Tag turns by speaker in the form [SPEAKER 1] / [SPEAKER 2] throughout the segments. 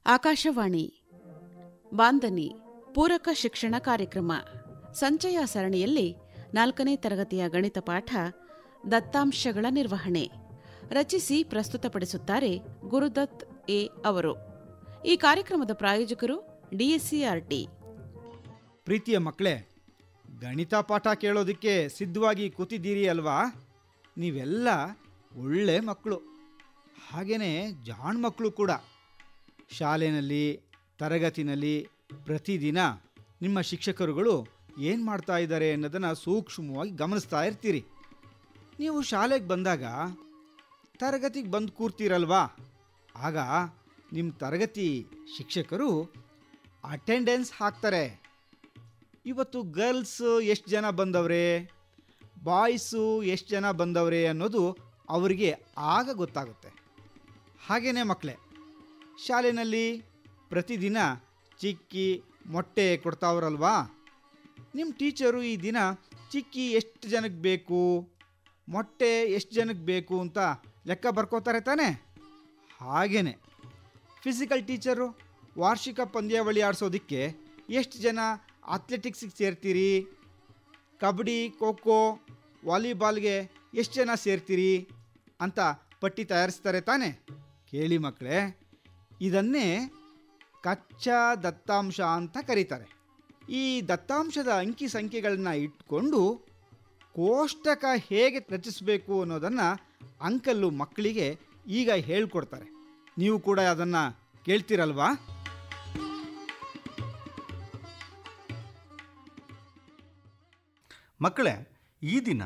[SPEAKER 1] ಆಕಾಶವಾಣಿ ಬಾಂಧನಿ ಪೂರಕ ಶಿಕ್ಷಣ ಕಾರ್ಯಕ್ರಮ ಸಂಚಯ ಸರಣಿಯಲ್ಲಿ 4ನೇ ತರಗತಿಯ ಗಣಿತ ಪಾಠ ದತ್ತಾಂಶಗಳ ನಿರ್ವಹಣೆ ರಚಿಸಿ ಪ್ರಸ್ತುತಪಡಿಸುತ್ತಾರೆ ಗುರುದತ್ ಎ ಅವರು. ಈ ಕಾರ್ಯಕ್ರಮದ ಪ್ರಾಯೋಜಕರು ತ.C.R.P.
[SPEAKER 2] ಪ್ರೀತಿಯ ಮಕ್ಕಳೇ, ಗಣಿತ ಪಾಠ ಕೇಳೋದಕ್ಕೆ ಸಿದ್ಧವಾಗಿ ಕೂತಿದ್ದೀರಿ ಅಲ್ವಾ? ನೀವೆಲ್ಲ ಒಳ್ಳೆ ಮಕ್ಕಳು, ಹಾಗೆಯೇ ಜಾಣ್ ಮಕ್ಕಳು ಕೂಡ. ಶಾಲೆಯಲ್ಲಿ ತರಗತಿನಲ್ಲಿ ಪ್ರತಿದಿನ ನಿಮ್ಮ ಶಿಕ್ಷಕರುಗಳು ಏನು ಮಾಡ್ತಾ ಇದ್ದಾರೆ ಅನ್ನೋದನ್ನು ಸೂಕ್ಷ್ಮವಾಗಿ ಗಮನಿಸ್ತಾ ಇರ್ತೀರಿ. ನೀವು ಶಾಲೆಗೆ ಬಂದಾಗ ತರಗತಿಗೆ ಬಂದು ಕೂರ್ತೀರಲ್ವಾ, ಆಗ ನಿಮ್ಮ ತರಗತಿ ಶಿಕ್ಷಕರು ಅಟೆಂಡೆನ್ಸ್ ಹಾಕ್ತಾರೆ. ಇವತ್ತು ಗರ್ಲ್ಸ್ ಎಷ್ಟು ಜನ ಬಂದವ್ರೆ, ಬಾಯ್ಸು ಎಷ್ಟು ಜನ ಬಂದವ್ರೆ ಅನ್ನೋದು ಅವರಿಗೆ ಆಗ ಗೊತ್ತಾಗುತ್ತೆ. ಹಾಗೇ ಮಕ್ಕಳೇ, ಶಾಲೆಯಲ್ಲಿ ಪ್ರತಿದಿನ ಚಿಕ್ಕಿ ಮೊಟ್ಟೆ ಕೊಡ್ತಾವ್ರಲ್ವಾ, ನಿಮ್ಮ ಟೀಚರು ಈ ದಿನ ಚಿಕ್ಕಿ ಎಷ್ಟು ಜನಕ್ಕೆ ಬೇಕು, ಮೊಟ್ಟೆ ಎಷ್ಟು ಜನಕ್ಕೆ ಬೇಕು ಅಂತ ಲೆಕ್ಕ ಬರ್ಕೋತಾರೆ ತಾನೆ. ಹಾಗೇ ಫಿಸಿಕಲ್ ಟೀಚರು ವಾರ್ಷಿಕ ಪಂದ್ಯಾವಳಿ ಆಡಿಸೋದಕ್ಕೆ ಎಷ್ಟು ಜನ ಅಥ್ಲೆಟಿಕ್ಸಿಗೆ ಸೇರ್ತೀರಿ, ಕಬಡ್ಡಿ ಖೋ ಖೋ ವಾಲಿಬಾಲ್ಗೆ ಎಷ್ಟು ಜನ ಸೇರ್ತೀರಿ ಅಂತ ಪಟ್ಟಿ ತಯಾರಿಸ್ತಾರೆ ತಾನೆ. ಕೇಳಿ ಮಕ್ಕಳೇ, ಇದನ್ನೇ ಕಚ್ಚಾ ದತ್ತಾಂಶ ಅಂತ ಕರೀತಾರೆ. ಈ ದತ್ತಾಂಶದ ಅಂಕಿ ಸಂಖ್ಯೆಗಳನ್ನ ಇಟ್ಕೊಂಡು ಕೋಷ್ಟಕ ಹೇಗೆ ರಚಿಸಬೇಕು ಅನ್ನೋದನ್ನು ಅಂಕಲ್ಲು ಮಕ್ಕಳಿಗೆ ಈಗ ಹೇಳ್ಕೊಡ್ತಾರೆ. ನೀವು ಕೂಡ ಅದನ್ನು ಕೇಳ್ತೀರಲ್ವಾ?
[SPEAKER 3] ಮಕ್ಕಳೇ, ಈ ದಿನ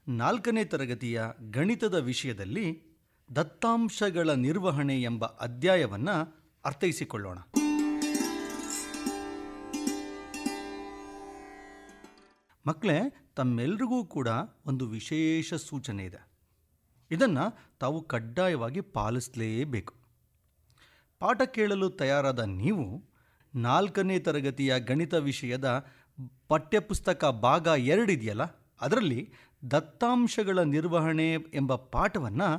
[SPEAKER 3] 4ನೇ ತರಗತಿಯ ಗಣಿತದ ವಿಷಯದಲ್ಲಿ ದತ್ತಾಂಶಗಳ ನಿರ್ವಹಣೆ ಎಂಬ ಅಧ್ಯಾಯವನ್ನು ಅರ್ಥೈಸಿಕೊಳ್ಳೋಣ. ಮಕ್ಕಳೇ, ತಮ್ಮೆಲ್ಲರಿಗೂ ಕೂಡ ಒಂದು ವಿಶೇಷ ಸೂಚನೆ ಇದೆ. ಇದನ್ನು ತಾವು ಕಡ್ಡಾಯವಾಗಿ ಪಾಲಿಸಲೇಬೇಕು. ಪಾಠ ಕೇಳಲು ತಯಾರಾದ ನೀವು 4ನೇ ತರಗತಿಯ ಗಣಿತ ವಿಷಯದ ಪಠ್ಯಪುಸ್ತಕ ಭಾಗ 2 ಇದೆಯಲ್ಲ, ಅದರಲ್ಲಿ ದತ್ತಾಂಶಗಳ ನಿರ್ವಹಣೆ ಎಂಬ ಪಾಠವನ್ನು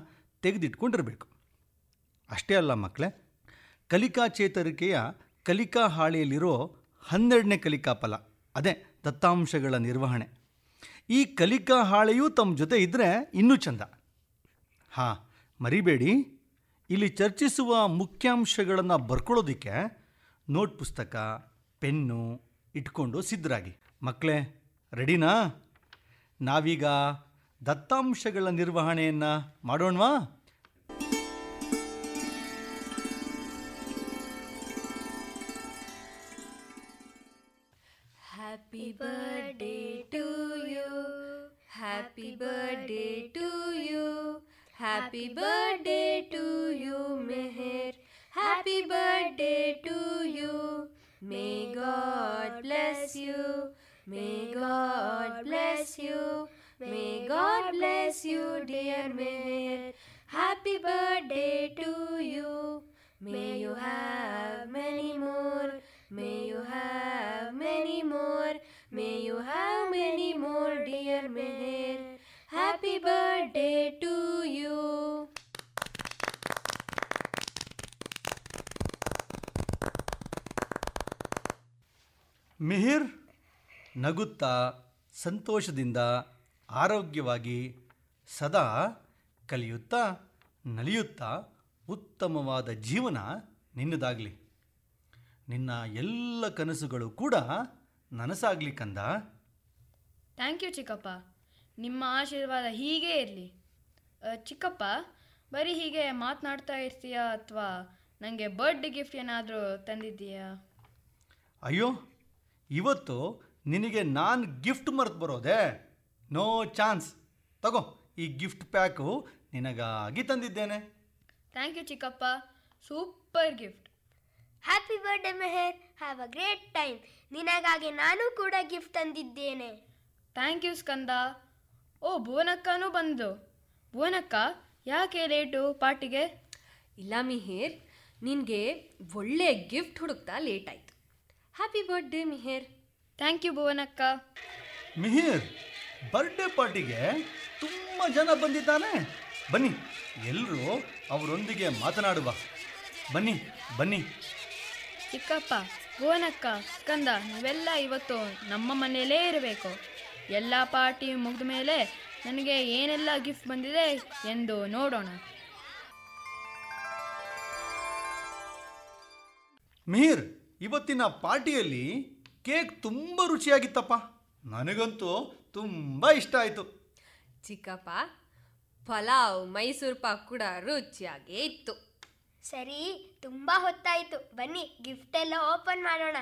[SPEAKER 3] ತೆಗೆದಿಟ್ಕೊಂಡಿರಬೇಕು. ಅಷ್ಟೇ ಅಲ್ಲ ಮಕ್ಕಳೇ, ಕಲಿಕಾ ಚೇತರಿಕೆಯ ಕಲಿಕಾ ಹಾಳೆಯಲ್ಲಿರೋ 12ನೇ ಕಲಿಕಾ ಫಲ, ಅದೇ ದತ್ತಾಂಶಗಳ ನಿರ್ವಹಣೆ. ಈ ಕಲಿಕಾ ಹಾಳೆಯೂ ತಮ್ಮ ಜೊತೆ ಇದ್ದರೆ ಇನ್ನೂ ಚಂದ. ಹಾಂ, ಮರಿಬೇಡಿ, ಇಲ್ಲಿ ಚರ್ಚಿಸುವ ಮುಖ್ಯಾಂಶಗಳನ್ನು ಬರ್ಕೊಳ್ಳೋದಕ್ಕೆ ನೋಟ್ ಪುಸ್ತಕ, ಪೆನ್ನು ಇಟ್ಕೊಂಡು ಸಿದ್ಧರಾಗಿ. ಮಕ್ಕಳೇ, ರೆಡಿನಾ? ನಾವೀಗ ದತ್ತಾಂಶಗಳ ನಿರ್ವಹಣೆಯನ್ನು ಮಾಡೋಣವಾ?
[SPEAKER 4] Happy birthday to you, happy birthday to you, happy birthday to you, Meher, happy birthday to you. May God bless you, may God bless you, may God bless you, dear Meher, happy birthday to you. May you have many more, may you have many more, may you have many more, dear Meher, happy birthday to you.
[SPEAKER 3] Mihir ನಗುತ್ತಾ ಸಂತೋಷದಿಂದ ಆರೋಗ್ಯವಾಗಿ ಸದಾ ಕಲಿಯುತ್ತಾ ನಲಿಯುತ್ತಾ ಉತ್ತಮವಾದ ಜೀವನ ನಿನ್ನದಾಗಲಿ. ನಿನ್ನ ಎಲ್ಲ ಕನಸುಗಳು ಕೂಡ ನನಸಾಗಲಿ ಕಂದ.
[SPEAKER 5] ಥ್ಯಾಂಕ್ ಯು ಚಿಕ್ಕಪ್ಪ, ನಿಮ್ಮ ಆಶೀರ್ವಾದ ಹೀಗೇ ಇರಲಿ. ಚಿಕ್ಕಪ್ಪ, ಬರೀ ಹೀಗೆ ಮಾತನಾಡ್ತಾ ಇರ್ತೀಯಾ ಅಥವಾ ನನಗೆ ಬರ್ತ್ಡೇ ಗಿಫ್ಟ್ ಏನಾದರೂ ತಂದಿದ್ದೀಯಾ?
[SPEAKER 3] ಅಯ್ಯೋ, ಇವತ್ತು ನಿನಗೆ ನಾನು ಗಿಫ್ಟ್ ಮರೆತು ಬರೋದೆ? No chance. ತಗೋ, ಈ ಗಿಫ್ಟ್ ಪ್ಯಾಕು ನಿನಗಾಗಿ ತಂದಿದ್ದೇನೆ.
[SPEAKER 5] ಥ್ಯಾಂಕ್ ಯು ಚಿಕ್ಕಪ್ಪ, super gift.
[SPEAKER 6] Happy birthday Mehar, have a great time. ನಿನಗಾಗಿ ನಾನು ಕೂಡ ಗಿಫ್ಟ್ ತಂದಿದ್ದೇನೆ.
[SPEAKER 5] ಥ್ಯಾಂಕ್ ಯು ಸ್ಕಂದ. ಓ, ಭುವನಕ್ಕನೂ ಬಂದು. ಭುವನಕ್ಕ, ಯಾಕೆ ಲೇಟು ಪಾರ್ಟಿಗೆ?
[SPEAKER 4] ಇಲ್ಲ ಮಿಹಿರ್, ನಿನಗೆ ಒಳ್ಳೆ ಗಿಫ್ಟ್ ಹುಡುಕ್ತಾ ಲೇಟ್ ಆಯಿತು. Happy birthday Mihir.
[SPEAKER 5] Thank you ಭುವನಕ್ಕ.
[SPEAKER 3] ಮಿಹಿರ್, ಬರ್ಡೇ ಪಾರ್ಟಿಗೆ ತುಂಬ ಜನ ಬಂದಿದ್ದಾನೆ. ಬನ್ನಿ, ಎಲ್ಲರೂ ಅವರೊಂದಿಗೆ ಮಾತನಾಡುವ. ಬನ್ನಿ ಬನ್ನಿ,
[SPEAKER 5] ಚಿಕ್ಕಪ್ಪ, ಗೋನಕ್ಕ, ಸ್ಕಂದ ನೀವೆಲ್ಲ ಇವತ್ತು ನಮ್ಮ ಮನೆಯಲ್ಲೇ ಇರಬೇಕು. ಎಲ್ಲ ಪಾರ್ಟಿ ಮುಗಿದ ಮೇಲೆ ನನಗೆ ಏನೆಲ್ಲ ಗಿಫ್ಟ್ ಬಂದಿದೆ ಎಂದು ನೋಡೋಣ.
[SPEAKER 3] ಮಿಹಿರ್, ಇವತ್ತಿನ ಪಾರ್ಟಿಯಲ್ಲಿ ಕೇಕ್ ತುಂಬ ರುಚಿಯಾಗಿತ್ತಪ್ಪ. ನನಗಂತೂ ತುಂಬ ಇಷ್ಟ ಆಯಿತು.
[SPEAKER 4] ಚಿಕ್ಕಪ್ಪ, ಪಲಾವ್ ಮೈಸೂರು ಪಾಕ್ ಕೂಡ ರುಚಿಯಾಗೇ ಇತ್ತು.
[SPEAKER 6] ಸರಿ, ತುಂಬ ಹೊತ್ತಾಯಿತು, ಬನ್ನಿ ಗಿಫ್ಟ್ ಎಲ್ಲ ಓಪನ್ ಮಾಡೋಣ.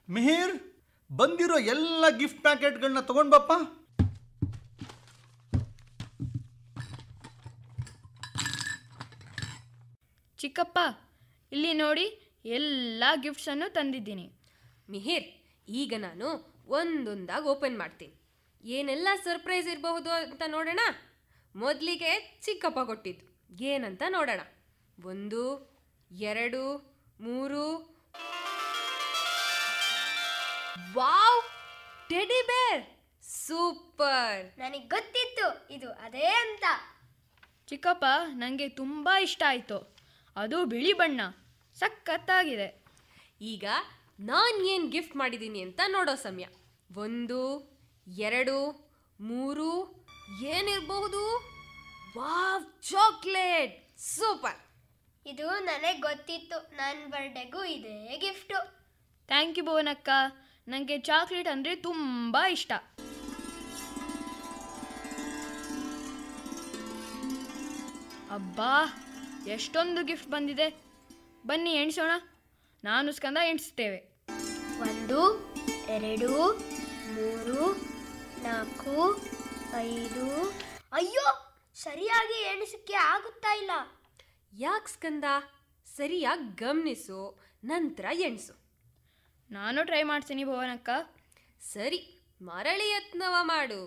[SPEAKER 3] ಮಿಹಿರ್, ಬಂದಿರೋ ಎಲ್ಲ ಗಿಫ್ಟ್ ಪ್ಯಾಕೆಟ್ಗಳನ್ನ ತಗೊಂಡ್ಬಪ್ಪ.
[SPEAKER 5] ಚಿಕ್ಕಪ್ಪ, ಇಲ್ಲಿ ನೋಡಿ, ಎಲ್ಲ ಗಿಫ್ಟ್ಸನ್ನು ತಂದಿದ್ದೀನಿ.
[SPEAKER 4] ಮಿಹಿರ್, ಈಗ ನಾನು ಒಂದೊಂದಾಗಿ ಓಪನ್ ಮಾಡ್ತೀನಿ. ಏನೆಲ್ಲ ಸರ್ಪ್ರೈಸ್ ಇರಬಹುದು ಅಂತ ನೋಡೋಣ. ಮೊದಲಿಗೆ ಚಿಕ್ಕಪ್ಪ ಕೊಟ್ಟಿದ್ದು ಏನಂತ ನೋಡೋಣ. 1, 2, 3. ವಾವ್, ಟೆಡಿ ಬೇರ್! ಸೂಪರ್!
[SPEAKER 6] ನನಗೆ ಗೊತ್ತಿತ್ತು ಇದು ಅದೇ ಅಂತ.
[SPEAKER 5] ಚಿಕ್ಕಪ್ಪ, ನನಗೆ ತುಂಬ ಇಷ್ಟ ಆಯಿತು. ಅದು ಬಿಳಿ ಬಣ್ಣ, ಸಖತ್ತಾಗಿದೆ.
[SPEAKER 4] ಈಗ ನಾನು ಏನು ಗಿಫ್ಟ್ ಮಾಡಿದ್ದೀನಿ ಅಂತ ನೋಡೋ ಸಮಯ. 1, 2, 3. ಏನಿರಬಹುದು? Wow, chocolate! ಸೂಪರ್!
[SPEAKER 6] ಇದು ನನಗೆ ಗೊತ್ತಿತ್ತು, ನನ್ನ ಬರ್ಡೇಗೂ ಇದೇ ಗಿಫ್ಟು.
[SPEAKER 5] ಥ್ಯಾಂಕ್ ಯು ಭುವನಕ್ಕ, ನನಗೆ ಚಾಕ್ಲೇಟ್ ಅಂದರೆ ತುಂಬ ಇಷ್ಟ. ಅಬ್ಬಾ, ಎಷ್ಟೊಂದು ಗಿಫ್ಟ್ ಬಂದಿದೆ. ಬನ್ನಿ ಎಣಿಸೋಣ. ನಾನು ಸ್ಕಂದ ಎಣಿಸ್ತೇವೆ.
[SPEAKER 6] 1, 2, 3, 4, 5. ಅಯ್ಯೋ, ಸರಿಯಾಗಿ ಎಣಿಸಕ್ಕೆ ಆಗುತ್ತಾ ಇಲ್ಲ.
[SPEAKER 4] ಯಾಕೆ ಸ್ಕಂದ? ಸರಿಯಾಗಿ ಗಮನಿಸು, ನಂತರ ಎಣಿಸು.
[SPEAKER 5] ನಾನು ಟ್ರೈ ಮಾಡ್ತೀನಿ ಭುವನಕ್ಕ.
[SPEAKER 4] ಸರಿ, ಮರಳಿ ಯತ್ನವ ಮಾಡು.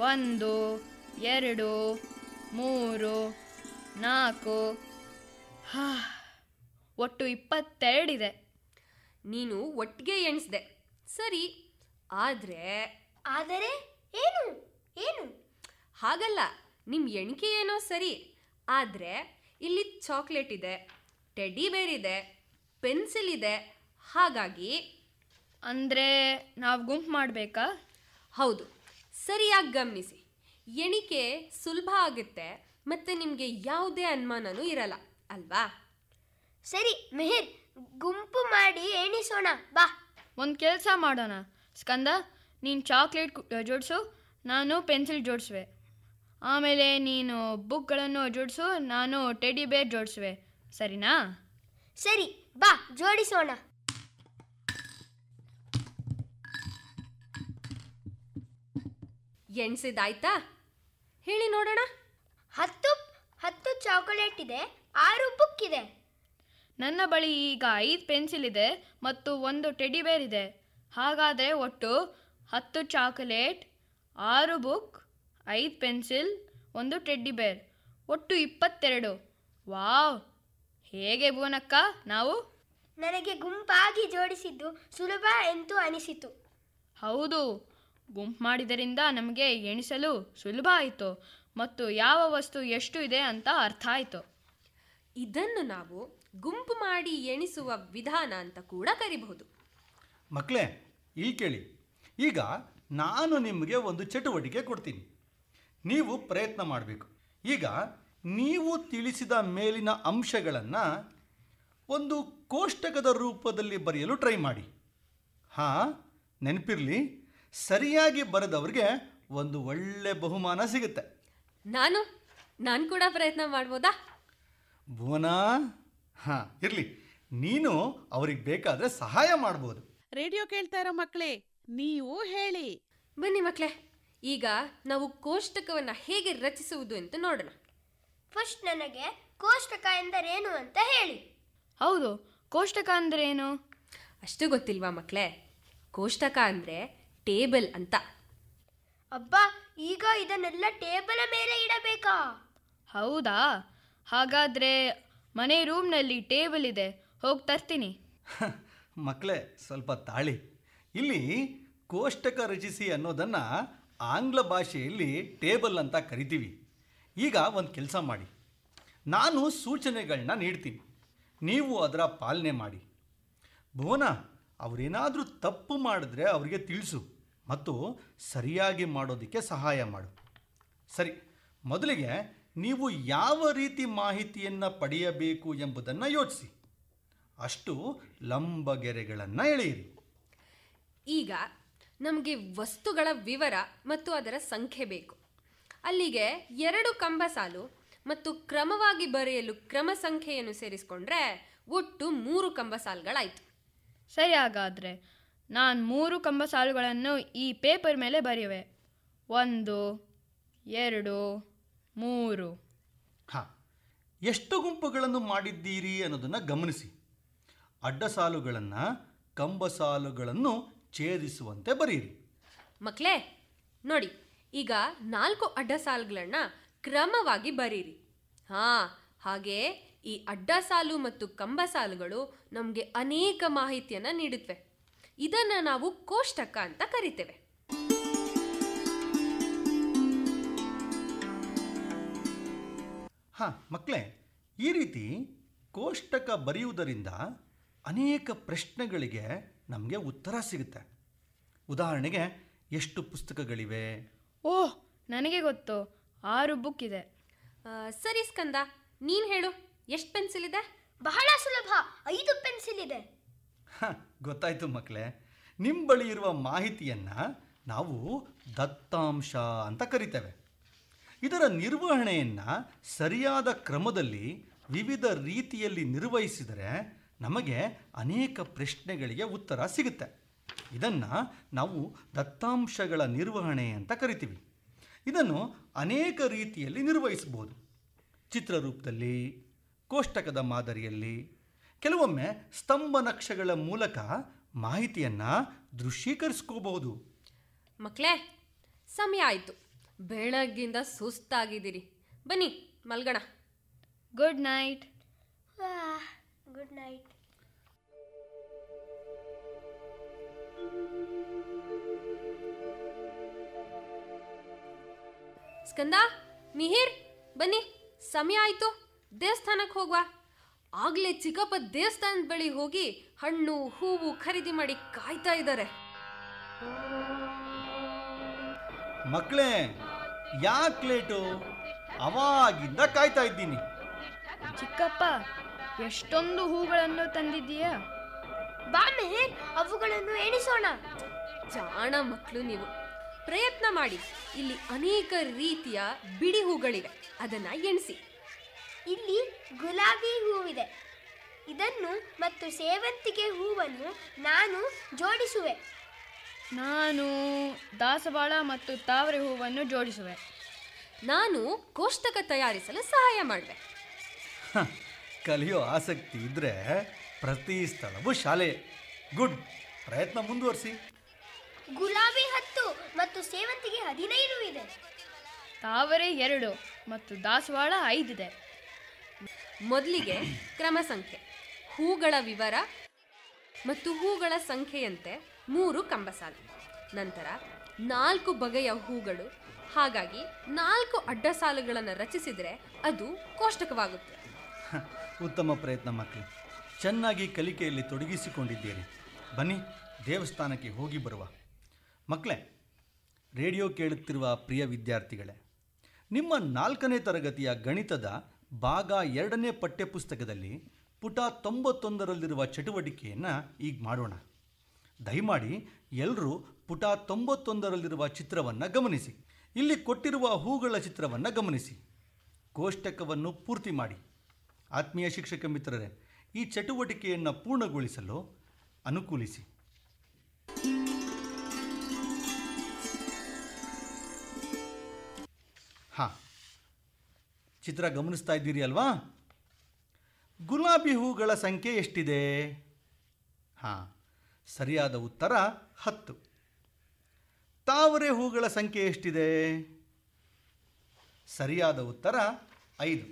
[SPEAKER 5] 1, 2, 3, 4. ಒಟ್ಟು 22 ಇದೆ.
[SPEAKER 4] ನೀನು ಒಟ್ಟಿಗೆ ಎಣಿಸ್ದೆ, ಸರಿ. ಆದರೆ
[SPEAKER 6] ಏನು ಏನು
[SPEAKER 4] ಹಾಗಲ್ಲ, ನಿಮ್ಮ ಎಣಿಕೆ ಏನೋ ಸರಿ. ಆದರೆ ಇಲ್ಲಿ ಚಾಕ್ಲೇಟ್ ಇದೆ, ಟೆಡಿ ಬೇರ್ ಇದೆ, ಪೆನ್ಸಿಲ್ ಇದೆ. ಹಾಗಾಗಿ
[SPEAKER 5] ಅಂದರೆ ನಾವು ಗುಂಪು ಮಾಡಬೇಕಾ?
[SPEAKER 4] ಹೌದು, ಸರಿಯಾಗಿ ಗಮನಿಸಿ. ಎಣಿಕೆ ಸುಲಭ ಆಗುತ್ತೆ ಮತ್ತು ನಿಮಗೆ ಯಾವುದೇ ಅನುಮಾನನೂ ಇರಲ್ಲ ಅಲ್ವಾ?
[SPEAKER 6] ಸರಿ ಮಿಹಿರ್, ಗುಂಪು ಮಾಡಿ ಎಣಿಸೋಣ ಬಾ.
[SPEAKER 5] ಒಂದು ಕೆಲಸ ಮಾಡೋಣ. ಸ್ಕಂದ, ನೀನು ಚಾಕ್ಲೇಟ್ ಜೋಡಿಸು, ನಾನು ಪೆನ್ಸಿಲ್ ಜೋಡಿಸುವೆ. ಆಮೇಲೆ ನೀನು ಬುಕ್ಗಳನ್ನು ಜೋಡಿಸು, ನಾನು ಟೆಡಿ ಬೇರ್ ಜೋಡಿಸುವೆ. ಸರಿನಾ?
[SPEAKER 6] ಸರಿ, ಬಾ ಜೋಡಿಸೋಣ.
[SPEAKER 4] ಎಣಿಸಿದಾಯ್ತಾ? ಹೇಳಿ ನೋಡೋಣ.
[SPEAKER 6] 10 ಚಾಕೊಲೇಟ್ ಇದೆ, 6 ಬುಕ್ ಇದೆ.
[SPEAKER 5] ನನ್ನ ಬಳಿ ಈಗ 5 ಪೆನ್ಸಿಲ್ ಇದೆ ಮತ್ತು 1 ಟೆಡಿ ಬೇರ್ ಇದೆ. ಹಾಗಾದರೆ ಒಟ್ಟು 10 ಚಾಕೊಲೇಟ್, 6 ಬುಕ್, 5 ಪೆನ್ಸಿಲ್, 1 ಟೆಡ್ಡಿ ಬೇರ್, ಒಟ್ಟು 22. ವಾವ್! ಹೇಗೆ ಭುವನಕ್ಕ ನಾವು?
[SPEAKER 6] ನನಗೆ ಗುಂಪಾಗಿ ಜೋಡಿಸಿದ್ದು ಸುಲಭ ಎಂದು ಅನಿಸಿತು.
[SPEAKER 5] ಹೌದು, ಗುಂಪು ಮಾಡಿದರಿಂದ ನಮಗೆ ಎಣಿಸಲು ಸುಲಭ ಆಯಿತು ಮತ್ತು ಯಾವ ವಸ್ತು ಎಷ್ಟು ಇದೆ ಅಂತ ಅರ್ಥ ಆಯಿತು.
[SPEAKER 4] ಇದನ್ನು ನಾವು ಗುಂಪು ಮಾಡಿ ಎಣಿಸುವ ವಿಧಾನ ಅಂತ ಕೂಡ ಕರಿಬಹುದು.
[SPEAKER 3] ಮಕ್ಕಳೇ, ಇಲ್ಲಿ ಕೇಳಿ. ಈಗ ನಾನು ನಿಮಗೆ ಒಂದು ಚಟುವಟಿಕೆ ಕೊಡ್ತೀನಿ, ನೀವು ಪ್ರಯತ್ನ ಮಾಡಬೇಕು. ಈಗ ನೀವು ತಿಳಿಸಿದ ಮೇಲಿನ ಅಂಶಗಳನ್ನು ಒಂದು ಕೋಷ್ಟಕದ ರೂಪದಲ್ಲಿ ಬರೆಯಲು ಟ್ರೈ ಮಾಡಿ. ಹಾಂ, ನೆನಪಿರಲಿ, ಸರಿಯಾಗಿ ಬರೆದವ್ರಿಗೆ ಒಂದು ಒಳ್ಳೆ ಬಹುಮಾನ ಸಿಗುತ್ತೆ.
[SPEAKER 4] ನಾನು ಕೂಡ ಪ್ರಯತ್ನ ಮಾಡ್ಬೋದಾ?
[SPEAKER 3] ಭುವನ, ಹಾಂ ಇರಲಿ, ನೀನು ಅವ್ರಿಗೆ ಬೇಕಾದರೆ ಸಹಾಯ ಮಾಡ್ಬೋದು.
[SPEAKER 1] ರೇಡಿಯೋ ಕೇಳ್ತಾ ಇರೋ ಮಕ್ಕಳೇ, ನೀವು ಹೇಳಿ.
[SPEAKER 4] ಬನ್ನಿ ಮಕ್ಕಳೇ, ಈಗ ನಾವು ಕೋಷ್ಟಕವನ್ನು ಹೇಗೆ ರಚಿಸುವುದು ಅಂತ ನೋಡೋಣ.
[SPEAKER 6] ಫಸ್ಟ್ ನನಗೆ ಕೋಷ್ಟಕ ಎಂದರೇನು ಅಂತ ಹೇಳಿ.
[SPEAKER 5] ಹೌದು, ಕೋಷ್ಟಕ ಅಂದರೆ ಏನು?
[SPEAKER 4] ಅಷ್ಟು ಗೊತ್ತಿಲ್ವಾ ಮಕ್ಕಳೇ? ಕೋಷ್ಟಕ ಅಂದರೆ ಟೇಬಲ್ ಅಂತ.
[SPEAKER 6] ಅಬ್ಬಾ, ಈಗ ಇದನ್ನೆಲ್ಲ ಟೇಬಲ್ ಮೇಲೆ ಇಡಬೇಕಾ?
[SPEAKER 5] ಹೌದಾ? ಹಾಗಾದರೆ ಮನೆ ರೂಮ್ನಲ್ಲಿ ಟೇಬಲ್ ಇದೆ, ಹೋಗಿ ತರ್ತೀನಿ.
[SPEAKER 3] ಮಕ್ಕಳೇ, ಸ್ವಲ್ಪ ತಾಳಿ. ಇಲ್ಲಿ ಕೋಷ್ಟಕ ರಚಿಸಿ ಅನ್ನೋದನ್ನು ಆಂಗ್ಲ ಭಾಷೆಯಲ್ಲಿ ಟೇಬಲ್ ಅಂತ ಕರಿತೀವಿ. ಈಗ ಒಂದು ಕೆಲಸ ಮಾಡಿ, ನಾನು ಸೂಚನೆಗಳನ್ನ ನೀಡ್ತೀನಿ, ನೀವು ಅದರ ಪಾಲನೆ ಮಾಡಿ. ಭುವನ, ಅವರೇನಾದರೂ ತಪ್ಪು ಮಾಡಿದ್ರೆ ಅವರಿಗೆ ತಿಳಿಸು ಮತ್ತು ಸರಿಯಾಗಿ ಮಾಡೋದಕ್ಕೆ ಸಹಾಯ ಮಾಡು. ಸರಿ, ಮೊದಲಿಗೆ ನೀವು ಯಾವ ರೀತಿ ಮಾಹಿತಿಯನ್ನು ಪಡೆಯಬೇಕು ಎಂಬುದನ್ನು ಯೋಚಿಸಿ. ಅಷ್ಟು ಲಂಬಗೆರೆಗಳನ್ನು ಎಳೆಯಿರಿ.
[SPEAKER 4] ಈಗ ನಮಗೆ ವಸ್ತುಗಳ ವಿವರ ಮತ್ತು ಅದರ ಸಂಖ್ಯೆ ಬೇಕು. ಅಲ್ಲಿಗೆ 2 ಕಂಬ ಸಾಲು ಮತ್ತು ಕ್ರಮವಾಗಿ ಬರೆಯಲು ಕ್ರಮ ಸಂಖ್ಯೆಯನ್ನು ಸೇರಿಸಿಕೊಂಡ್ರೆ ಒಟ್ಟು 3 ಕಂಬ ಸಾಲುಗಳಾಯಿತು.
[SPEAKER 5] ಸರಿ, ಹಾಗಾದರೆ ನಾನು 3 ಕಂಬ ಸಾಲುಗಳನ್ನು ಈ ಪೇಪರ್ ಮೇಲೆ ಬರೆಯುವೆ. 1, 2, 3.
[SPEAKER 3] ಹಾಂ, ಎಷ್ಟು ಗುಂಪುಗಳನ್ನು ಮಾಡಿದ್ದೀರಿ ಅನ್ನೋದನ್ನು ಗಮನಿಸಿ. ಅಡ್ಡ ಸಾಲುಗಳನ್ನು ಕಂಬ ಸಾಲುಗಳನ್ನು ಛೇದಿಸುವಂತೆ ಬರೆಯಿರಿ.
[SPEAKER 4] ಮಕ್ಕಳೇ ನೋಡಿ, ಈಗ 4 ಅಡ್ಡ ಸಾಲುಗಳನ್ನ ಕ್ರಮವಾಗಿ ಬರೀರಿ. ಹಾಗೆ ಈ ಅಡ್ಡ ಸಾಲು ಮತ್ತು ಕಂಬ ಸಾಲುಗಳು ನಮಗೆ ಅನೇಕ ಮಾಹಿತಿಯನ್ನು ನೀಡುತ್ತವೆ. ಇದನ್ನು ನಾವು ಕೋಷ್ಟಕ ಅಂತ ಕರಿತೇವೆ.
[SPEAKER 3] ಮಕ್ಕಳೇ, ಈ ರೀತಿ ಕೋಷ್ಟಕ ಬರೆಯುವುದರಿಂದ ಅನೇಕ ಪ್ರಶ್ನೆಗಳಿಗೆ ನಮಗೆ ಉತ್ತರ ಸಿಗುತ್ತೆ. ಉದಾಹರಣೆಗೆ, ಎಷ್ಟು ಪುಸ್ತಕಗಳಿವೆ?
[SPEAKER 5] ಓಹ್, ನನಗೆ ಗೊತ್ತು, 6 ಬುಕ್ ಇದೆ.
[SPEAKER 4] ಸರಿ ಸ್ಕಂದ, ನೀನು ಹೇಳು, ಎಷ್ಟು ಪೆನ್ಸಿಲ್ ಇದೆ?
[SPEAKER 6] ಬಹಳ ಸುಲಭ, 5 ಪೆನ್ಸಿಲ್ ಇದೆ.
[SPEAKER 3] ಗೊತ್ತಾಯ್ತು ಮಕ್ಕಳೇ. ನಿಮ್ಮ ಬಳಿ ಇರುವ ಮಾಹಿತಿಯನ್ನು ನಾವು ದತ್ತಾಂಶ ಅಂತ ಕರಿತೇವೆ. ಇದರ ನಿರ್ವಹಣೆಯನ್ನು ಸರಿಯಾದ ಕ್ರಮದಲ್ಲಿ ವಿವಿಧ ರೀತಿಯಲ್ಲಿ ನಿರ್ವಹಿಸಿದರೆ ನಮಗೆ ಅನೇಕ ಪ್ರಶ್ನೆಗಳಿಗೆ ಉತ್ತರ ಸಿಗುತ್ತೆ. ಇದನ್ನು ನಾವು ದತ್ತಾಂಶಗಳ ನಿರ್ವಹಣೆ ಅಂತ ಕರಿತೀವಿ. ಇದನ್ನು ಅನೇಕ ರೀತಿಯಲ್ಲಿ ನಿರ್ವಹಿಸಬಹುದು. ಚಿತ್ರರೂಪದಲ್ಲಿ, ಕೋಷ್ಟಕದ ಮಾದರಿಯಲ್ಲಿ, ಕೆಲವೊಮ್ಮೆ ಸ್ತಂಭ ನಕ್ಷೆಗಳ ಮೂಲಕ ಮಾಹಿತಿಯನ್ನು ದೃಶ್ಯೀಕರಿಸ್ಕೋಬಹುದು.
[SPEAKER 4] ಮಕ್ಕಳೇ, ಸಮಯ ಆಯಿತು. ಬೆಳಗ್ಗಿಂದ ಸುಸ್ತಾಗಿದ್ದೀರಿ. ಬನ್ನಿ ಮಲ್ಗೋಣ.
[SPEAKER 5] Good night.
[SPEAKER 6] Good night.
[SPEAKER 4] Skanda, Mihir, ಬನ್ನಿ, ಸಮಯ ಆಯಿತು. ದೇವಸ್ಥಾನಕ್ಕೆ ಹೋಗುವ. ಆಗಲೇ ಚಿಕ್ಕಪ್ಪ ದೇವಸ್ಥಾನದ ಬಳಿ ಹೋಗಿ ಹಣ್ಣು ಹೂವು ಖರೀದಿ ಮಾಡಿ ಕಾಯ್ತಾ ಇದ್ದಾರೆ.
[SPEAKER 3] ಮಕ್ಕಳೇ, ಯಾಕೆ ಲೇಟು? ಅವಾಗಿಂದ ಕಾಯ್ತಾ ಇದ್ದೀನಿ.
[SPEAKER 5] ಚಿಕ್ಕಪ್ಪ, ಎಷ್ಟೊಂದು ಹೂಗಳನ್ನು ತಂದಿದ್ದೀಯಾ?
[SPEAKER 6] ಬಾ ಮೆಹರ್, ಅವುಗಳನ್ನು ಎಣಿಸೋಣ.
[SPEAKER 4] ಜಾಣ ಮಕ್ಕಳು ನೀವು. ಪ್ರಯತ್ನ ಮಾಡಿ. ಇಲ್ಲಿ ಅನೇಕ ರೀತಿಯ ಬಿಡಿ ಹೂಗಳಿವೆ, ಅದನ್ನ ಎಣಿಸಿ.
[SPEAKER 6] ಇಲ್ಲಿ ಗುಲಾಬಿ ಹೂವಿದೆ. ಇದನ್ನು ಮತ್ತು ಸೇವಂತಿಗೆ ಹೂವನ್ನು ನಾನು ಜೋಡಿಸುವೆ.
[SPEAKER 5] ನಾನು ದಾಸವಾಳ ಮತ್ತು ತಾವರೆ ಹೂವನ್ನು ಜೋಡಿಸುವೆ.
[SPEAKER 4] ನಾನು ಕೋಷ್ಟಕ ತಯಾರಿಸಲು ಸಹಾಯ ಮಾಡುವೆ.
[SPEAKER 3] ಕಲಿಯೋ ಆಸಕ್ತಿ ಇದ್ದರೆ ಪ್ರತಿ ಸ್ಥಳವೂ ಶಾಲೆ. ಗುಡ್, ಪ್ರಯತ್ನ ಮುಂದುವರಿಸಿ.
[SPEAKER 6] ಗುಲಾಬಿ 10 ಮತ್ತು ಸೇವಂತಿಗೆ 15 ಇದೆ.
[SPEAKER 5] ತಾವರೆ 2 ಮತ್ತು ದಾಸವಾಳ 5 ಇದೆ.
[SPEAKER 4] ಮೊದಲಿಗೆ ಕ್ರಮ ಸಂಖ್ಯೆ, ಹೂಗಳ ವಿವರ ಮತ್ತು ಹೂಗಳ ಸಂಖ್ಯೆಯಂತೆ 3 ಕಂಬಸಾಲು. ನಂತರ 4 ಬಗೆಯ ಹೂಗಳು. ಹಾಗಾಗಿ 4 ಅಡ್ಡ ಸಾಲುಗಳನ್ನು ರಚಿಸಿದರೆ ಅದು ಕೋಷ್ಟಕವಾಗುತ್ತೆ.
[SPEAKER 3] ಉತ್ತಮ ಪ್ರಯತ್ನ ಮಕ್ಕಳು. ಚೆನ್ನಾಗಿ ಕಲಿಕೆಯಲ್ಲಿ ತೊಡಗಿಸಿಕೊಂಡಿದ್ದೀರಿ. ಬನ್ನಿ, ದೇವಸ್ಥಾನಕ್ಕೆ ಹೋಗಿ ಬರುವ. ಮಕ್ಕಳೇ, ರೇಡಿಯೋ ಕೇಳುತ್ತಿರುವ ಪ್ರಿಯ ವಿದ್ಯಾರ್ಥಿಗಳೇ, ನಿಮ್ಮ 4ನೇ ತರಗತಿಯ ಗಣಿತದ ಭಾಗ 2ನೇ ಪಠ್ಯಪುಸ್ತಕದಲ್ಲಿ ಪುಟ 91ರಲ್ಲಿರುವ ಚಟುವಟಿಕೆಯನ್ನು ಈಗ ಮಾಡೋಣ. ದಯಮಾಡಿ ಎಲ್ಲರೂ ಪುಟ 91ರಲ್ಲಿರುವ ಚಿತ್ರವನ್ನು ಗಮನಿಸಿ. ಇಲ್ಲಿ ಕೊಟ್ಟಿರುವ ಹೂಗಳ ಚಿತ್ರವನ್ನು ಗಮನಿಸಿ. ಕೋಷ್ಟಕವನ್ನು ಪೂರ್ತಿ ಮಾಡಿ. ಆತ್ಮೀಯ ಶಿಕ್ಷಕ ಮಿತ್ರರೇ, ಈ ಚಟುವಟಿಕೆಯನ್ನು ಪೂರ್ಣಗೊಳಿಸಲು ಅನುಕೂಲಿಸಿ. ಚಿತ್ರ ಗಮನಿಸ್ತಾ ಇದ್ದೀರಿ ಅಲ್ವಾ? ಗುಲಾಬಿ ಹೂಗಳ ಸಂಖ್ಯೆ ಎಷ್ಟಿದೆ? ಸರಿಯಾದ ಉತ್ತರ 10. ತಾವರೆ ಹೂಗಳ ಸಂಖ್ಯೆ ಎಷ್ಟಿದೆ? ಸರಿಯಾದ ಉತ್ತರ 5.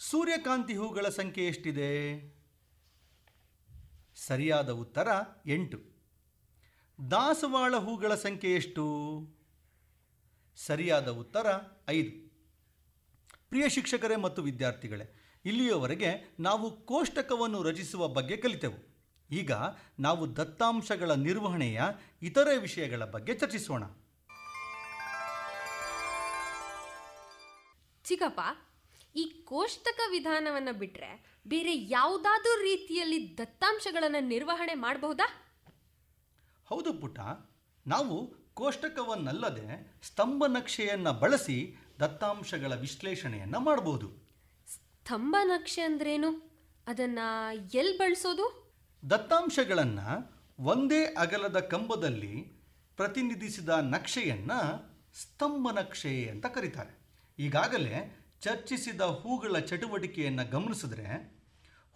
[SPEAKER 3] ಸೂರ್ಯಕಾಂತಿ ಹೂಗಳ ಸಂಖ್ಯೆ ಎಷ್ಟಿದೆ? ಸರಿಯಾದ ಉತ್ತರ 8. ದಾಸವಾಳ ಹೂಗಳ ಸಂಖ್ಯೆ ಎಷ್ಟು? ಸರಿಯಾದ ಉತ್ತರ 5. ಪ್ರಿಯ ಶಿಕ್ಷಕರೇ ಮತ್ತು ವಿದ್ಯಾರ್ಥಿಗಳೇ, ಇಲ್ಲಿಯವರೆಗೆ ನಾವು ಕೋಷ್ಟಕವನ್ನು ರಚಿಸುವ ಬಗ್ಗೆ ಕಲಿತೆವು. ಈಗ ನಾವು ದತ್ತಾಂಶಗಳ ನಿರ್ವಹಣೆಯ ಇತರೆ ವಿಷಯಗಳ ಬಗ್ಗೆ ಚರ್ಚಿಸೋಣ.
[SPEAKER 4] ಚಿಕ್ಕಪ್ಪ, ಈ ಕೋಷ್ಟಕ ವಿಧಾನವನ್ನು ಬಿಟ್ಟರೆ ಬೇರೆ ಯಾವುದಾದ್ರೂ ರೀತಿಯಲ್ಲಿ ದತ್ತಾಂಶಗಳನ್ನು ನಿರ್ವಹಣೆ ಮಾಡಬಹುದಾ?
[SPEAKER 3] ಹೌದು ಪುಟ್ಟ, ನಾವು ಕೋಷ್ಟಕವನ್ನಲ್ಲದೆ ಸ್ತಂಭ ನಕ್ಷೆಯನ್ನು ಬಳಸಿ ದತ್ತಾಂಶಗಳ ವಿಶ್ಲೇಷಣೆಯನ್ನು ಮಾಡಬಹುದು.
[SPEAKER 4] ಸ್ತಂಭ ನಕ್ಷೆ ಅಂದ್ರೇನು? ಅದನ್ನು ಎಲ್ಲಿ ಬಳಸೋದು?
[SPEAKER 3] ದತ್ತಾಂಶಗಳನ್ನು ಒಂದೇ ಅಗಲದ ಕಂಬದಲ್ಲಿ ಪ್ರತಿನಿಧಿಸಿದ ನಕ್ಷೆಯನ್ನು ಸ್ತಂಭ ನಕ್ಷೆ ಅಂತ ಕರೀತಾರೆ. ಈಗಾಗಲೇ ಚರ್ಚಿಸಿದ ಹೂಗಳ ಚಟುವಟಿಕೆಯನ್ನು ಗಮನಿಸಿದ್ರೆ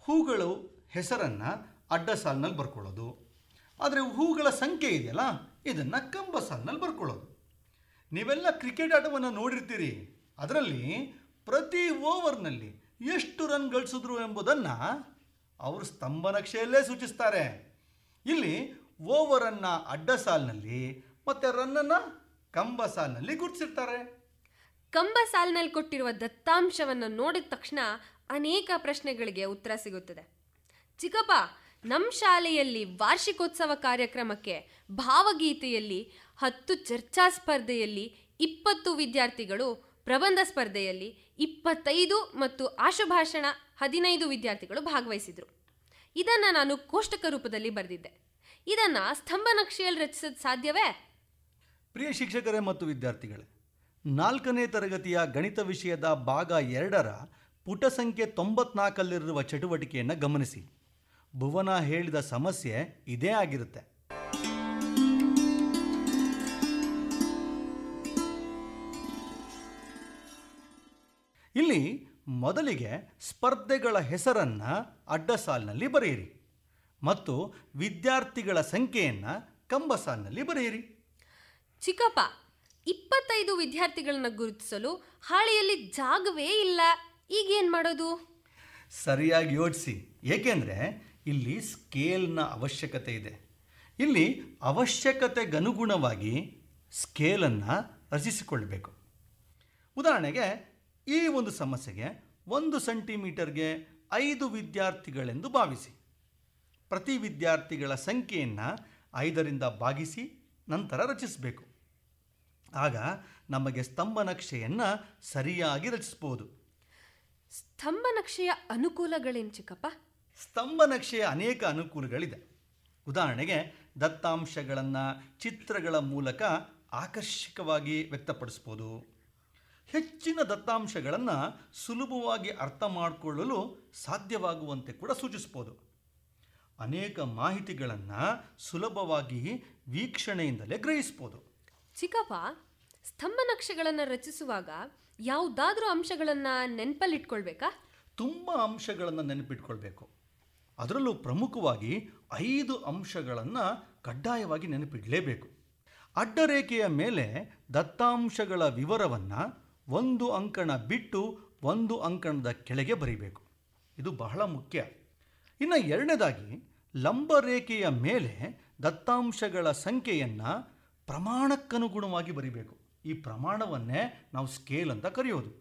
[SPEAKER 3] ಹೂಗಳು ಹೆಸರನ್ನು ಅಡ್ಡ ಸಾಲಿನಲ್ಲಿ ಬರ್ಕೊಳ್ಳೋದು, ಆದರೆ ಹೂಗಳ ಸಂಖ್ಯೆ ಇದೆಯಲ್ಲ ಇದನ್ನು ಕಂಬ ಸಾಲಿನಲ್ಲಿ ಬರ್ಕೊಳ್ಳೋದು. ನೀವೆಲ್ಲ ಕ್ರಿಕೆಟ್ ಆಟವನ್ನು ನೋಡಿರ್ತೀರಿ. ಅದರಲ್ಲಿ ಪ್ರತಿ ಓವರ್ನಲ್ಲಿ ಎಷ್ಟು ರನ್ ಗಳಿಸಿದ್ರು ಎಂಬುದನ್ನು ಅವರು ಸ್ತಂಭ ನಕ್ಷೆಯಲ್ಲೇ ಸೂಚಿಸ್ತಾರೆ. ಇಲ್ಲಿ ಓವರನ್ನು ಅಡ್ಡ ಸಾಲಿನಲ್ಲಿ ಮತ್ತು ರನ್ನನ್ನು ಕಂಬ ಸಾಲಿನಲ್ಲಿ ಗುರುತಿಸಿರ್ತಾರೆ.
[SPEAKER 4] ಕಂಬ ಸಾಲಿನಲ್ಲಿ ಕೊಟ್ಟಿರುವ ದತ್ತಾಂಶವನ್ನು ನೋಡಿದ ತಕ್ಷಣ ಅನೇಕ ಪ್ರಶ್ನೆಗಳಿಗೆ ಉತ್ತರ ಸಿಗುತ್ತದೆ. ಚಿಕ್ಕಪ್ಪ, ನಮ್ಮ ಶಾಲೆಯಲ್ಲಿ ವಾರ್ಷಿಕೋತ್ಸವ ಕಾರ್ಯಕ್ರಮಕ್ಕೆ ಭಾವಗೀತೆಯಲ್ಲಿ 10 ಚರ್ಚಾ ಸ್ಪರ್ಧೆಯಲ್ಲಿ 20 ವಿದ್ಯಾರ್ಥಿಗಳು, ಪ್ರಬಂಧ ಸ್ಪರ್ಧೆಯಲ್ಲಿ 25 ಮತ್ತು ಆಶುಭಾಷಣ 15 ವಿದ್ಯಾರ್ಥಿಗಳು ಭಾಗವಹಿಸಿದರು. ಇದನ್ನು ನಾನು ಕೋಷ್ಟಕ ರೂಪದಲ್ಲಿ ಬರೆದಿದ್ದೆ. ಇದನ್ನು ಸ್ತಂಭ ನಕ್ಷೆಯಲ್ಲಿ ರಚಿಸೋದು ಸಾಧ್ಯವೇ?
[SPEAKER 3] ಪ್ರಿಯ ಶಿಕ್ಷಕರೇ ಮತ್ತು ವಿದ್ಯಾರ್ಥಿಗಳೇ, 4ನೇ ತರಗತಿಯ ಗಣಿತ ವಿಷಯದ ಭಾಗ 2ರ ಪುಟ ಸಂಖ್ಯೆ 94ರಲ್ಲಿರುವ ಚಟುವಟಿಕೆಯನ್ನು ಗಮನಿಸಿ. ಭುವನ ಹೇಳಿದ ಸಮಸ್ಯೆ ಇದೇ ಆಗಿರುತ್ತೆ. ಇಲ್ಲಿ ಮೊದಲಿಗೆ ಸ್ಪರ್ಧೆಗಳ ಹೆಸರನ್ನು ಅಡ್ಡ ಸಾಲಿನಲ್ಲಿ ಬರೆಯಿರಿ ಮತ್ತು ವಿದ್ಯಾರ್ಥಿಗಳ ಸಂಖ್ಯೆಯನ್ನು ಕಂಬ ಸಾಲಿನಲ್ಲಿ ಬರೆಯಿರಿ.
[SPEAKER 4] ಚಿಕ್ಕಪ್ಪ, 25 ವಿದ್ಯಾರ್ಥಿಗಳನ್ನ ಗುರುತಿಸಲು ಹಾಳೆಯಲ್ಲಿ ಜಾಗವೇ ಇಲ್ಲ. ಈಗೇನು ಮಾಡೋದು?
[SPEAKER 3] ಸರಿಯಾಗಿ ಯೋಚಿಸಿ, ಏಕೆಂದರೆ ಇಲ್ಲಿ ಸ್ಕೇಲ್ನ ಅವಶ್ಯಕತೆ ಇದೆ. ಇಲ್ಲಿ ಅವಶ್ಯಕತೆಗನುಗುಣವಾಗಿ ಸ್ಕೇಲನ್ನು ರಚಿಸಿಕೊಳ್ಳಬೇಕು. ಉದಾಹರಣೆಗೆ ಈ ಒಂದು ಸಮಸ್ಯೆಗೆ 1 ಸೆಂಟಿಮೀಟರ್ಗೆ 5 ವಿದ್ಯಾರ್ಥಿಗಳೆಂದು ಭಾವಿಸಿ. ಪ್ರತಿ ವಿದ್ಯಾರ್ಥಿಗಳ ಸಂಖ್ಯೆಯನ್ನು 5ರಿಂದ ಭಾಗಿಸಿ ನಂತರ ರಚಿಸಬೇಕು. ಆಗ ನಮಗೆ ಸ್ತಂಭ ನಕ್ಷೆಯನ್ನು ಸರಿಯಾಗಿ ರಚಿಸಬಹುದು.
[SPEAKER 4] ಸ್ತಂಭ ನಕ್ಷೆಯ ಅನುಕೂಲಗಳೇನು ಚಿಕ್ಕಪ್ಪ?
[SPEAKER 3] ಸ್ತಂಭ ನಕ್ಷೆಯ ಅನೇಕ ಅನುಕೂಲಗಳಿದೆ. ಉದಾಹರಣೆಗೆ ದತ್ತಾಂಶಗಳನ್ನು ಚಿತ್ರಗಳ ಮೂಲಕ ಆಕರ್ಷಕವಾಗಿ ವ್ಯಕ್ತಪಡಿಸ್ಬೋದು. ಹೆಚ್ಚಿನ ದತ್ತಾಂಶಗಳನ್ನು ಸುಲಭವಾಗಿ ಅರ್ಥ ಮಾಡಿಕೊಳ್ಳಲು ಸಾಧ್ಯವಾಗುವಂತೆ ಕೂಡ ಸೂಚಿಸ್ಬೋದು. ಅನೇಕ ಮಾಹಿತಿಗಳನ್ನು ಸುಲಭವಾಗಿ ವೀಕ್ಷಣೆಯಿಂದಲೇ ಗ್ರಹಿಸ್ಬೋದು.
[SPEAKER 4] ಚಿಕ್ಕಪ್ಪ, ಸ್ತಂಭ ನಕ್ಷೆಗಳನ್ನು ರಚಿಸುವಾಗ ಯಾವುದಾದ್ರೂ ಅಂಶಗಳನ್ನು ನೆನಪಲ್ಲಿಟ್ಕೊಳ್ಬೇಕಾ?
[SPEAKER 3] ತುಂಬ ಅಂಶಗಳನ್ನು ನೆನಪಿಟ್ಕೊಳ್ಬೇಕು. ಅದರಲ್ಲೂ ಪ್ರಮುಖವಾಗಿ 5 ಅಂಶಗಳನ್ನು ಕಡ್ಡಾಯವಾಗಿ ನೆನಪಿಡಲೇಬೇಕು. ಅಡ್ಡರೇಖೆಯ ಮೇಲೆ ದತ್ತಾಂಶಗಳ ವಿವರವನ್ನು 1 ಅಂಕಣ ಬಿಟ್ಟು 1 ಅಂಕಣದ ಕೆಳಗೆ ಬರೀಬೇಕು. ಇದು ಬಹಳ ಮುಖ್ಯ. ಇನ್ನು ಎರಡನೇದಾಗಿ ಲಂಬರೇಖೆಯ ಮೇಲೆ ದತ್ತಾಂಶಗಳ ಸಂಖ್ಯೆಯನ್ನು ಪ್ರಮಾಣಕ್ಕನುಗುಣವಾಗಿ ಬರೀಬೇಕು. ಈ ಪ್ರಮಾಣವನ್ನೇ ನಾವು ಸ್ಕೇಲ್ ಅಂತ ಕರೆಯೋದು.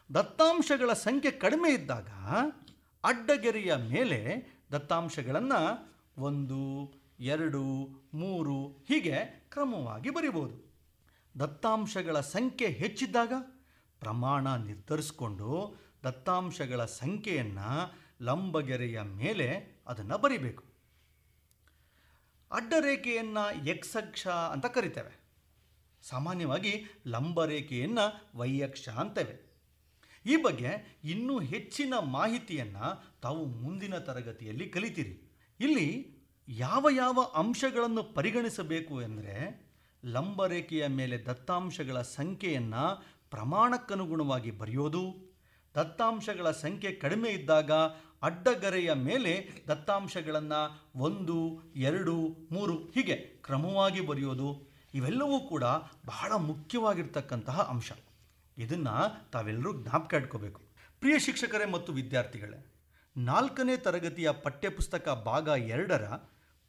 [SPEAKER 3] ದತ್ತಾಂಶಗಳ ಸಂಖ್ಯೆ ಕಡಿಮೆ ಇದ್ದಾಗ ಅಡ್ಡಗೆರೆಯ ಮೇಲೆ ದತ್ತಾಂಶಗಳನ್ನು 1, 2, 3 ಹೀಗೆ ಕ್ರಮವಾಗಿ ಬರಿಬೋದು. ದತ್ತಾಂಶಗಳ ಸಂಖ್ಯೆ ಹೆಚ್ಚಿದ್ದಾಗ ಪ್ರಮಾಣ ನಿರ್ಧರಿಸಿಕೊಂಡು ದತ್ತಾಂಶಗಳ ಸಂಖ್ಯೆಯನ್ನು ಲಂಬಗೆರೆಯ ಮೇಲೆ ಅದನ್ನು ಬರಿಬೇಕು. ಅಡ್ಡರೇಖೆಯನ್ನು ಎಕ್ಸ್ ಅಕ್ಷ ಅಂತ ಕರಿತೇವೆ. ಸಾಮಾನ್ಯವಾಗಿ ಲಂಬರೇಖೆಯನ್ನು ವೈ ಅಕ್ಷ ಅಂತೇವೆ. ಈ ಬಗ್ಗೆ ಇನ್ನೂ ಹೆಚ್ಚಿನ ಮಾಹಿತಿಯನ್ನು ತಾವು ಮುಂದಿನ ತರಗತಿಯಲ್ಲಿ ಕಲಿತೀರಿ. ಇಲ್ಲಿ ಯಾವ ಯಾವ ಅಂಶಗಳನ್ನು ಪರಿಗಣಿಸಬೇಕು ಎಂದರೆ ಲಂಬರೇಖೆಯ ಮೇಲೆ ದತ್ತಾಂಶಗಳ ಸಂಖ್ಯೆಯನ್ನು ಪ್ರಮಾಣಕ್ಕನುಗುಣವಾಗಿ ಬರೆಯೋದು, ದತ್ತಾಂಶಗಳ ಸಂಖ್ಯೆ ಕಡಿಮೆ ಇದ್ದಾಗ ಅಡ್ಡಗೆರೆಯ ಮೇಲೆ ದತ್ತಾಂಶಗಳನ್ನು 1, 2, 3 ಹೀಗೆ ಕ್ರಮವಾಗಿ ಬರೆಯೋದು. ಇವೆಲ್ಲವೂ ಕೂಡ ಬಹಳ ಮುಖ್ಯವಾಗಿರ್ತಕ್ಕಂತಹ ಅಂಶ. ಇದನ್ನು ತಾವೆಲ್ಲರೂ ಜ್ಞಾಪಕ ಇಟ್ಕೋಬೇಕು. ಪ್ರಿಯ ಶಿಕ್ಷಕರೇ ಮತ್ತು ವಿದ್ಯಾರ್ಥಿಗಳೇ, 4ನೇ ತರಗತಿಯ ಪಠ್ಯಪುಸ್ತಕ ಭಾಗ 2ರ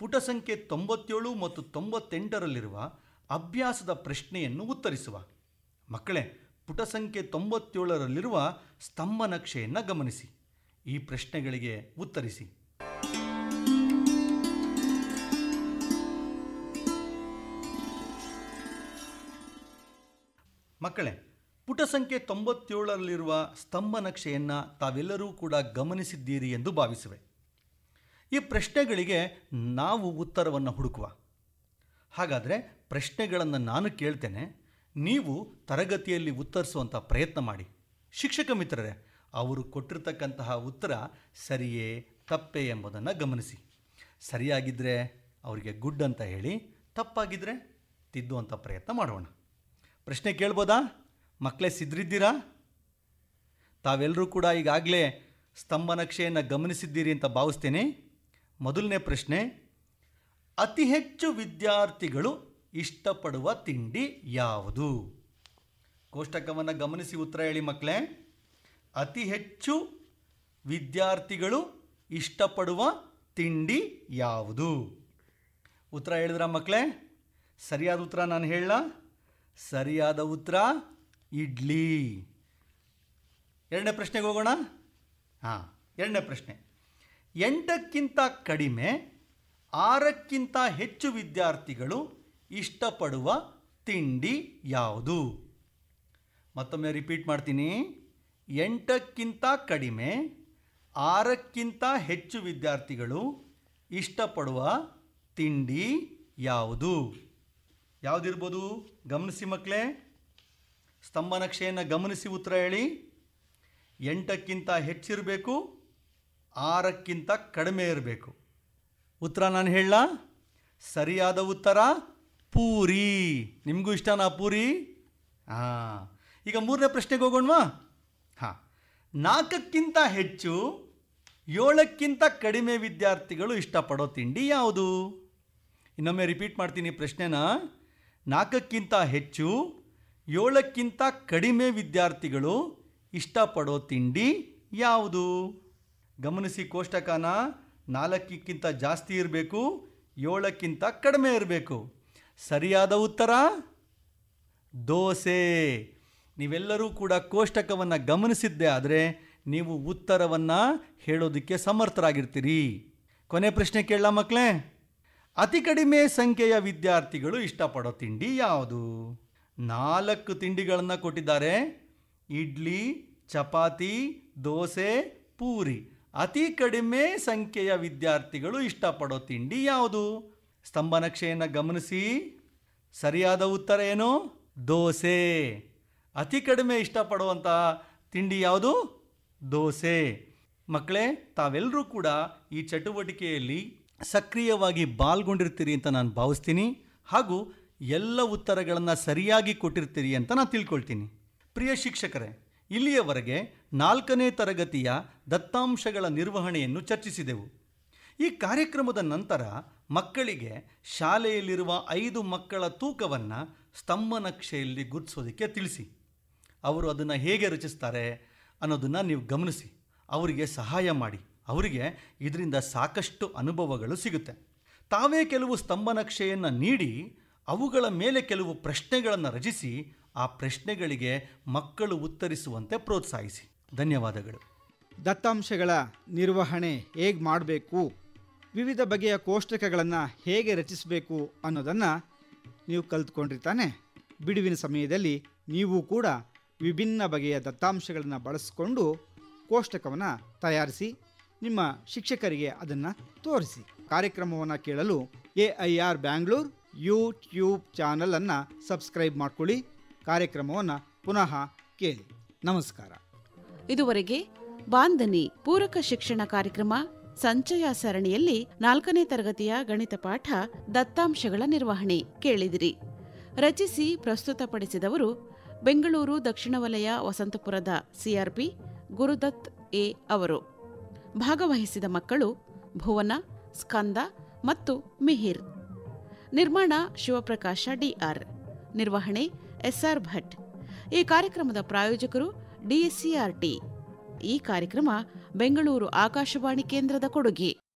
[SPEAKER 3] ಪುಟ ಸಂಖ್ಯೆ 97 ಮತ್ತು 98ರಲ್ಲಿರುವ ಅಭ್ಯಾಸದ ಪ್ರಶ್ನೆಯನ್ನು ಉತ್ತರಿಸುವ. ಮಕ್ಕಳೇ, ಪುಟ ಸಂಖ್ಯೆ 97ರಲ್ಲಿರುವ ಸ್ತಂಭ ನಕ್ಷೆಯನ್ನು ಗಮನಿಸಿ. ಈ ಪ್ರಶ್ನೆಗಳಿಗೆ ಉತ್ತರಿಸಿ. ಮಕ್ಕಳೇ, ಪುಟ ಸಂಖ್ಯೆ 97ರಲ್ಲಿರುವ ಸ್ತಂಭ ನಕ್ಷೆಯನ್ನು ತಾವೆಲ್ಲರೂ ಕೂಡ ಗಮನಿಸಿದ್ದೀರಿ ಎಂದು ಭಾವಿಸುವೆ. ಈ ಪ್ರಶ್ನೆಗಳಿಗೆ ನಾವು ಉತ್ತರವನ್ನು ಹುಡುಕುವ. ಹಾಗಾದರೆ ಪ್ರಶ್ನೆಗಳನ್ನು ನಾನು ಕೇಳ್ತೇನೆ, ನೀವು ತರಗತಿಯಲ್ಲಿ ಉತ್ತರಿಸುವಂಥ ಪ್ರಯತ್ನ ಮಾಡಿ. ಶಿಕ್ಷಕ ಮಿತ್ರರೇ, ಅವರು ಕೊಟ್ಟಿರ್ತಕ್ಕಂತಹ ಉತ್ತರ ಸರಿಯೇ ತಪ್ಪೇ ಎಂಬುದನ್ನು ಗಮನಿಸಿ. ಸರಿಯಾಗಿದ್ದರೆ ಅವರಿಗೆ ಗುಡ್ ಅಂತ ಹೇಳಿ, ತಪ್ಪಾಗಿದ್ದರೆ ತಿದ್ದುವಂಥ ಪ್ರಯತ್ನ ಮಾಡೋಣ. ಪ್ರಶ್ನೆ ಕೇಳ್ಬೋದಾ? ಮಕ್ಕಳೇ ಸಿದ್ಧರಿದ್ದೀರಾ? ತಾವೆಲ್ಲರೂ ಕೂಡ ಈಗಾಗಲೇ ಸ್ತಂಭ ನಕ್ಷೆಯನ್ನು ಗಮನಿಸಿದ್ದೀರಿ ಅಂತ ಭಾವಿಸ್ತೇನೆ. ಮೊದಲನೇ ಪ್ರಶ್ನೆ, ಅತಿ ಹೆಚ್ಚು ವಿದ್ಯಾರ್ಥಿಗಳು ಇಷ್ಟಪಡುವ ತಿಂಡಿ ಯಾವುದು? ಕೋಷ್ಟಕವನ್ನು ಗಮನಿಸಿ ಉತ್ತರ ಹೇಳಿ ಮಕ್ಕಳೇ. ಅತಿ ಹೆಚ್ಚು ವಿದ್ಯಾರ್ಥಿಗಳು ಇಷ್ಟಪಡುವ ತಿಂಡಿ ಯಾವುದು? ಉತ್ತರ ಹೇಳಿದ್ರ ಮಕ್ಕಳೇ? ಸರಿಯಾದ ಉತ್ತರ ನಾನು ಹೇಳ? ಸರಿಯಾದ ಉತ್ತರ ಇಡ್ಲಿ. ಎರಡನೇ ಪ್ರಶ್ನೆಗೆ ಹೋಗೋಣ. ಎರಡನೇ ಪ್ರಶ್ನೆ, 8ಕ್ಕಿಂತ ಕಡಿಮೆ 6ಕ್ಕಿಂತ ಹೆಚ್ಚು ವಿದ್ಯಾರ್ಥಿಗಳು ಇಷ್ಟಪಡುವ ತಿಂಡಿ ಯಾವುದು? ಮತ್ತೊಮ್ಮೆ ರಿಪೀಟ್ ಮಾಡ್ತೀನಿ. 8ಕ್ಕಿಂತ ಕಡಿಮೆ 6ಕ್ಕಿಂತ ಹೆಚ್ಚು ವಿದ್ಯಾರ್ಥಿಗಳು ಇಷ್ಟಪಡುವ ತಿಂಡಿ ಯಾವುದು? ಯಾವುದಿರ್ಬೋದು? ಗಮನಿಸಿ ಮಕ್ಕಳೇ, ಸ್ತಂಭ ನಕ್ಷೆಯನ್ನು ಗಮನಿಸಿ ಉತ್ತರ ಹೇಳಿ. 8ಕ್ಕಿಂತ ಹೆಚ್ಚಿರಬೇಕು, 6ಕ್ಕಿಂತ ಕಡಿಮೆ ಇರಬೇಕು. ಉತ್ತರ ನಾನು ಹೇಳ? ಸರಿಯಾದ ಉತ್ತರ ಪೂರಿ. ನಿಮಗೂ ಇಷ್ಟನಾ ಪೂರಿ? ಈಗ ಮೂರನೇ ಪ್ರಶ್ನೆಗೆ ಹೋಗೋಣವಾ? 4ಕ್ಕಿಂತ ಹೆಚ್ಚು 7ಕ್ಕಿಂತ ಕಡಿಮೆ ವಿದ್ಯಾರ್ಥಿಗಳು ಇಷ್ಟಪಡೋ ತಿಂಡಿ ಯಾವುದು? ಇನ್ನೊಮ್ಮೆ ರಿಪೀಟ್ ಮಾಡ್ತೀನಿ ಪ್ರಶ್ನೆನ. 4ಕ್ಕಿಂತ ಹೆಚ್ಚು 7ಕ್ಕಿಂತ ಕಡಿಮೆ ವಿದ್ಯಾರ್ಥಿಗಳು ಇಷ್ಟಪಡೋ ತಿಂಡಿ ಯಾವುದು? ಗಮನಿಸಿ ಕೋಷ್ಟಕನ. 4ಕ್ಕಿಂತ ಜಾಸ್ತಿ ಇರಬೇಕು, 7ಕ್ಕಿಂತ ಕಡಿಮೆ ಇರಬೇಕು. ಸರಿಯಾದ ಉತ್ತರ ದೋಸೆ. ನೀವೆಲ್ಲರೂ ಕೂಡ ಕೋಷ್ಟಕವನ್ನು ಗಮನಿಸಿದ್ದೇ ಆದರೆ ನೀವು ಉತ್ತರವನ್ನು ಹೇಳೋದಕ್ಕೆ ಸಮರ್ಥರಾಗಿರ್ತೀರಿ. ಕೊನೆ ಪ್ರಶ್ನೆ ಕೇಳಲ ಮಕ್ಕಳೇ. ಅತಿ ಕಡಿಮೆ ಸಂಖ್ಯೆಯ ವಿದ್ಯಾರ್ಥಿಗಳು ಇಷ್ಟಪಡೋ ತಿಂಡಿ ಯಾವುದು? 4 ತಿಂಡಿಗಳನ್ನು ಕೊಟ್ಟಿದ್ದಾರೆ. ಇಡ್ಲಿ, ಚಪಾತಿ, ದೋಸೆ, ಪೂರಿ. ಅತಿ ಕಡಿಮೆ ಸಂಖ್ಯೆಯ ವಿದ್ಯಾರ್ಥಿಗಳು ಇಷ್ಟಪಡೋ ತಿಂಡಿ ಯಾವುದು? ಸ್ತಂಭ ನಕ್ಷೆಯನ್ನು ಗಮನಿಸಿ. ಸರಿಯಾದ ಉತ್ತರ ಏನು? ದೋಸೆ. ಅತಿ ಕಡಿಮೆ ಇಷ್ಟಪಡುವಂಥ ತಿಂಡಿ ಯಾವುದು? ದೋಸೆ. ಮಕ್ಕಳೇ, ತಾವೆಲ್ಲರೂ ಕೂಡ ಈ ಚಟುವಟಿಕೆಯಲ್ಲಿ ಸಕ್ರಿಯವಾಗಿ ಪಾಲ್ಗೊಂಡಿರ್ತೀರಿ ಅಂತ ನಾನು ಭಾವಿಸ್ತೀನಿ. ಹಾಗೂ ಎಲ್ಲ ಉತ್ತರಗಳನ್ನು ಸರಿಯಾಗಿ ಕೊಟ್ಟಿರ್ತೀರಿ ಅಂತ ನಾನು ತಿಳ್ಕೊಳ್ತೀನಿ. ಪ್ರಿಯ ಶಿಕ್ಷಕರೇ, ಇಲ್ಲಿಯವರೆಗೆ 4ನೇ ತರಗತಿಯ ದತ್ತಾಂಶಗಳ ನಿರ್ವಹಣೆಯನ್ನು ಚರ್ಚಿಸಿದೆವು. ಈ ಕಾರ್ಯಕ್ರಮದ ನಂತರ ಮಕ್ಕಳಿಗೆ ಶಾಲೆಯಲ್ಲಿರುವ 5 ಮಕ್ಕಳ ತೂಕವನ್ನು ಸ್ತಂಭ ನಕ್ಷೆಯಲ್ಲಿ ಗುರುತಿಸೋದಕ್ಕೆ ತಿಳಿಸಿ. ಅವರು ಅದನ್ನು ಹೇಗೆ ರಚಿಸ್ತಾರೆ ಅನ್ನೋದನ್ನು ನೀವು ಗಮನಿಸಿ. ಅವರಿಗೆ ಸಹಾಯ ಮಾಡಿ. ಅವರಿಗೆ ಇದರಿಂದ ಸಾಕಷ್ಟು ಅನುಭವಗಳು ಸಿಗುತ್ತೆ. ತಾವೇ ಕೆಲವು ಸ್ತಂಭ ನಕ್ಷೆಯನ್ನು ನೀಡಿ ಅವುಗಳ ಮೇಲೆ ಕೆಲವು ಪ್ರಶ್ನೆಗಳನ್ನು ರಚಿಸಿ ಆ ಪ್ರಶ್ನೆಗಳಿಗೆ ಮಕ್ಕಳು ಉತ್ತರಿಸುವಂತೆ ಪ್ರೋತ್ಸಾಹಿಸಿ. ಧನ್ಯವಾದಗಳು.
[SPEAKER 2] ದತ್ತಾಂಶಗಳ ನಿರ್ವಹಣೆ ಹೇಗೆ ಮಾಡಬೇಕು, ವಿವಿಧ ಬಗೆಯ ಕೋಷ್ಟಕಗಳನ್ನು ಹೇಗೆ ರಚಿಸಬೇಕು ಅನ್ನೋದನ್ನು ನೀವು ಕಲಿತ್ಕೊಂಡಿರ್ತಾನೆ. ಬಿಡುವಿನ ಸಮಯದಲ್ಲಿ ನೀವು ಕೂಡ ವಿಭಿನ್ನ ಬಗೆಯ ದತ್ತಾಂಶಗಳನ್ನು ಬಳಸಿಕೊಂಡು ಕೋಷ್ಟಕವನ್ನು ತಯಾರಿಸಿ ನಿಮ್ಮ ಶಿಕ್ಷಕರಿಗೆ ಅದನ್ನು ತೋರಿಸಿ. ಕಾರ್ಯಕ್ರಮವನ್ನು ಕೇಳಲು AIR ಬ್ಯಾಂಗ್ಳೂರ್ ಯೂಟ್ಯೂಬ್ ಚಾನಲನ್ನು ಸಬ್ಸ್ಕ್ರೈಬ್ ಮಾಡಿಕೊಳ್ಳಿ. ಕಾರ್ಯಕ್ರಮವನ್ನು ಪುನಃ ಕೇಳಿ. ನಮಸ್ಕಾರ.
[SPEAKER 1] ಇದುವರೆಗೆ ಬಾಂಧನಿ ಪೂರಕ ಶಿಕ್ಷಣ ಕಾರ್ಯಕ್ರಮ ಸಂಚಯ ಸರಣಿಯಲ್ಲಿ 4ನೇ ತರಗತಿಯ ಗಣಿತ ಪಾಠ ದತ್ತಾಂಶಗಳ ನಿರ್ವಹಣೆ ಕೇಳಿದಿರಿ. ರಚಿಸಿ ಪ್ರಸ್ತುತಪಡಿಸಿದವರು ಬೆಂಗಳೂರು ದಕ್ಷಿಣ ವಲಯ ವಸಂತಪುರದ CRP ಗುರುದತ್ A ಅವರು. ಭಾಗವಹಿಸಿದ ಮಕ್ಕಳು ಭುವನ, ಸ್ಕಂದ ಮತ್ತು ಮಿಹಿರ್. ನಿರ್ಮಾಣ ಶಿವಪ್ರಕಾಶ DR. ನಿರ್ವಹಣೆ SR ಭಟ್. ಈ ಕಾರ್ಯಕ್ರಮದ ಪ್ರಾಯೋಜಕರು ದ.C.R.P. ಈ ಕಾರ್ಯಕ್ರಮ ಬೆಂಗಳೂರು ಆಕಾಶವಾಣಿ ಕೇಂದ್ರದ ಕೊಡುಗೆ.